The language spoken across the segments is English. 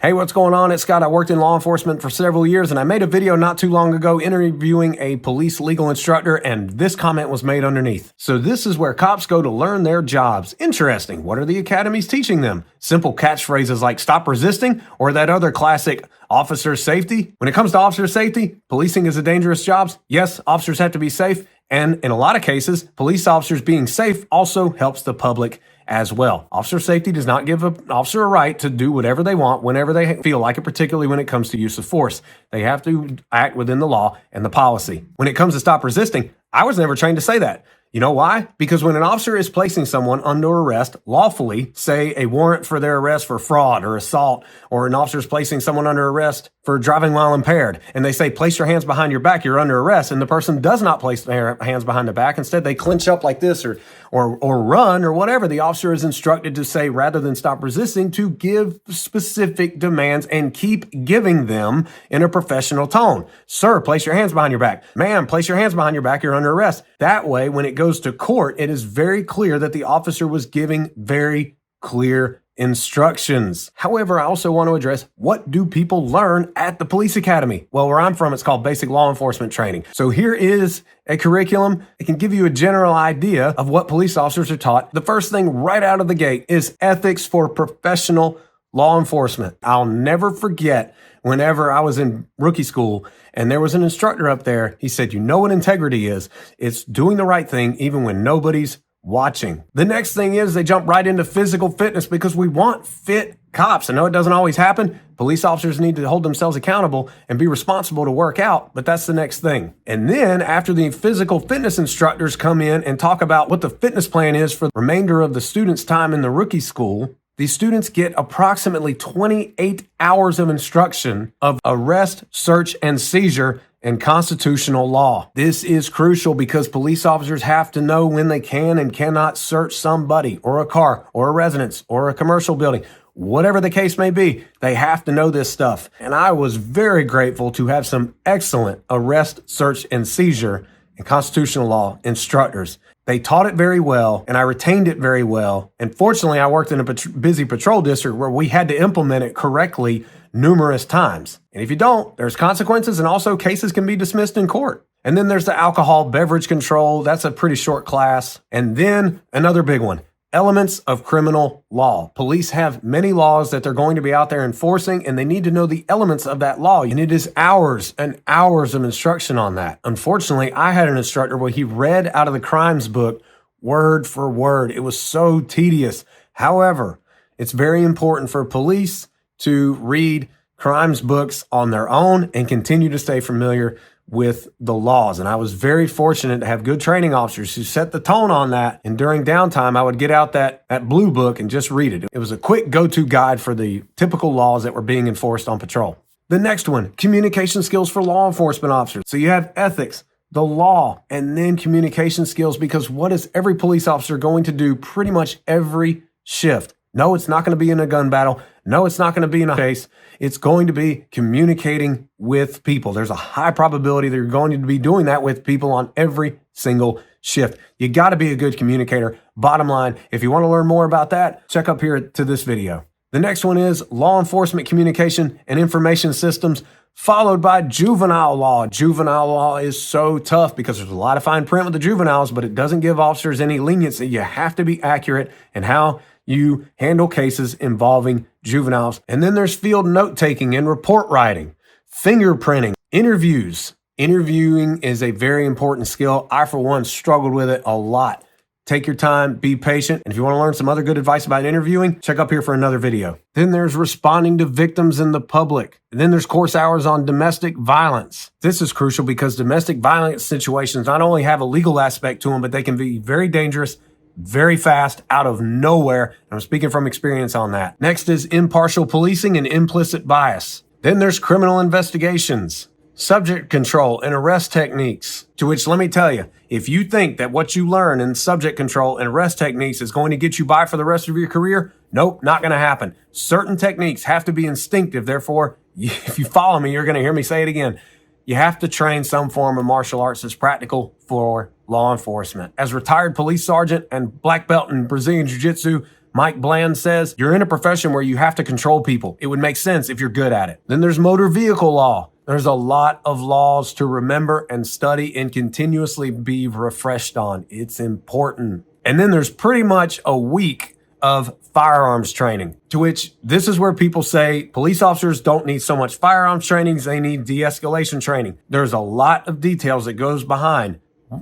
Hey, what's going on? It's Scott. I worked in law enforcement for several years, and I made a video not too long ago interviewing a police legal instructor, and this comment was made underneath. So this is where cops go to learn their jobs. Interesting. What are the academies teaching them? Simple catchphrases like stop resisting or that other classic officer safety. When it comes to officer safety, policing is a dangerous job. Yes, officers have to be safe. And in a lot of cases, police officers being safe also helps the public as well. Officer safety does not give an officer a right to do whatever they want whenever they feel like it, particularly when it comes to use of force. They have to act within the law and the policy. When it comes to stop resisting, I was never trained to say that. You know why? Because when an officer is placing someone under arrest lawfully, say a warrant for their arrest for fraud or assault, or an officer is placing someone under arrest for driving while impaired, and they say, place your hands behind your back, you're under arrest, and the person does not place their hands behind the back. Instead, they clench up like this or run or whatever. The officer is instructed to say, rather than stop resisting, to give specific demands and keep giving them in a professional tone. Sir, place your hands behind your back. Ma'am, place your hands behind your back, you're under arrest. That way, when it goes to court, it is very clear that the officer was giving very clear instructions. However, I also want to address, what do people learn at the police academy? Well, where I'm from, it's called basic law enforcement training. So here is a curriculum. It can give you a general idea of what police officers are taught. The first thing right out of the gate is ethics for professional law enforcement. I'll never forget whenever I was in rookie school and there was an instructor up there. He said, you know what integrity is? It's doing the right thing even when nobody's watching. The next thing is they jump right into physical fitness because we want fit cops. I know it doesn't always happen. Police officers need to hold themselves accountable and be responsible to work out, but that's the next thing. And then after the physical fitness instructors come in and talk about what the fitness plan is for the remainder of the students' time in the rookie school, these students get approximately 28 hours of instruction of arrest, search, and seizure and constitutional law. This is crucial because police officers have to know when they can and cannot search somebody or a car or a residence or a commercial building. Whatever the case may be, they have to know this stuff. And I was very grateful to have some excellent arrest, search, and seizure and constitutional law instructors. They taught it very well, and I retained it very well. And fortunately, I worked in a busy patrol district where we had to implement it correctly numerous times. And if you don't, there's consequences, and also cases can be dismissed in court. And then there's the alcohol beverage control. That's a pretty short class. And then another big one, elements of criminal law. Police have many laws that they're going to be out there enforcing, and they need to know the elements of that law. And it is hours and hours of instruction on that. Unfortunately, I had an instructor where he read out of the crimes book word for word. It was so tedious. However, it's very important for police to read crimes books on their own and continue to stay familiar with the laws. And I was very fortunate to have good training officers who set the tone on that. And during downtime, I would get out that blue book and just read it. It was a quick go-to guide for the typical laws that were being enforced on patrol. The next one, communication skills for law enforcement officers. So you have ethics, the law, and then communication skills, because what is every police officer going to do pretty much every shift? No, it's not going to be in a gun battle. No, it's not going to be in a chase. It's going to be communicating with people. There's a high probability that you're going to be doing that with people on every single shift. You got to be a good communicator. Bottom line, if you want to learn more about that, check up here to this video. The next one is law enforcement communication and information systems, followed by juvenile law. Juvenile law is so tough because there's a lot of fine print with the juveniles, but it doesn't give officers any leniency. You have to be accurate in how you handle cases involving juveniles. And then there's field note-taking and report writing, fingerprinting, interviews. Interviewing is a very important skill. I, for one, struggled with it a lot. Take your time, be patient. And if you want to learn some other good advice about interviewing, check up here for another video. Then there's responding to victims in the public. And then there's course hours on domestic violence. This is crucial because domestic violence situations not only have a legal aspect to them, but they can be very dangerous, very fast, out of nowhere. I'm speaking from experience on that. Next is impartial policing and implicit bias. Then there's criminal investigations, subject control, and arrest techniques. To which, let me tell you, if you think that what you learn in subject control and arrest techniques is going to get you by for the rest of your career, nope, not going to happen. Certain techniques have to be instinctive. Therefore, if you follow me, you're going to hear me say it again. You have to train some form of martial arts that's practical for law enforcement. As retired police sergeant and black belt in Brazilian Jiu-Jitsu, Mike Bland says, you're in a profession where you have to control people. It would make sense if you're good at it. Then there's motor vehicle law. There's a lot of laws to remember and study and continuously be refreshed on. It's important. And then there's pretty much a week of firearms training, to which this is where people say police officers don't need so much firearms training, they need de-escalation training. There's a lot of details that goes behind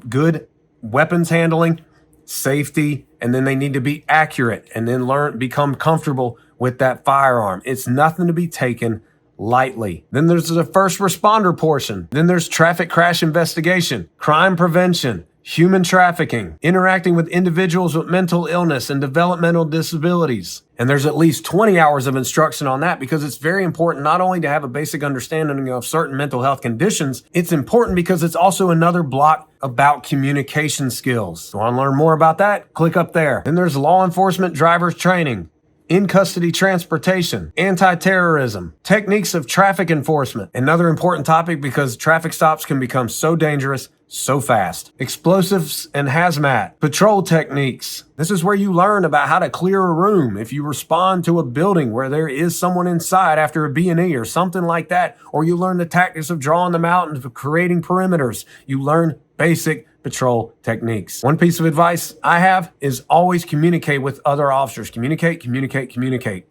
good weapons handling, safety, and then they need to be accurate and then become comfortable with that firearm. It's nothing to be taken lightly. Then there's the first responder portion. Then there's traffic crash investigation, crime prevention, human trafficking, interacting with individuals with mental illness and developmental disabilities. And there's at least 20 hours of instruction on that because it's very important not only to have a basic understanding of certain mental health conditions, it's important because it's also another block about communication skills. Want to learn more about that? Click up there. Then there's law enforcement driver's training, in-custody transportation, anti-terrorism, techniques of traffic enforcement. Another important topic because traffic stops can become so dangerous so fast. Explosives and hazmat, patrol techniques. This is where you learn about how to clear a room if you respond to a building where there is someone inside after a B&E or something like that, or you learn the tactics of drawing them out and creating perimeters. You learn basic patrol techniques. One piece of advice I have is always communicate with other officers. Communicate.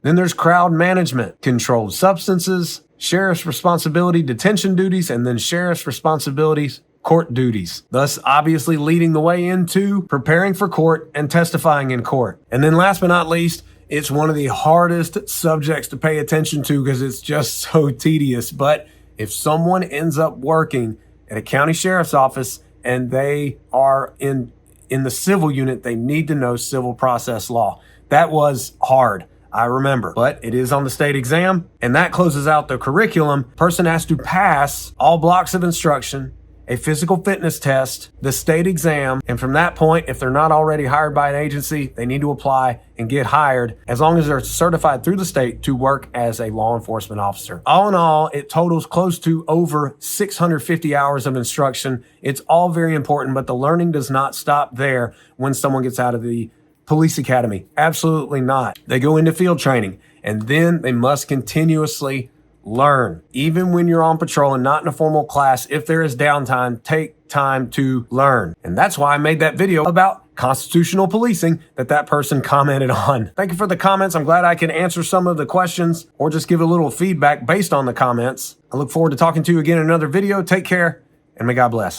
Then there's crowd management, controlled substances, sheriff's responsibility, detention duties, and then sheriff's responsibilities, court duties, thus obviously leading the way into preparing for court and testifying in court. And then last but not least, it's one of the hardest subjects to pay attention to because it's just so tedious. But if someone ends up working at a county sheriff's office and they are in the civil unit, they need to know civil process law. That was hard, I remember, but it is on the state exam, and that closes out the curriculum. Person has to pass all blocks of instruction, a physical fitness test, the state exam, and from that point, if they're not already hired by an agency, they need to apply and get hired as long as they're certified through the state to work as a law enforcement officer. All in all, it totals close to over 650 hours of instruction. It's all very important, but the learning does not stop there when someone gets out of the police academy. Absolutely not. They go into field training, and then they must continuously learn. Even when you're on patrol and not in a formal class, if there is downtime, take time to learn. And that's why I made that video about constitutional policing that person commented on. Thank you for the comments. I'm glad I can answer some of the questions or just give a little feedback based on the comments. I look forward to talking to you again in another video. Take care, and may God bless.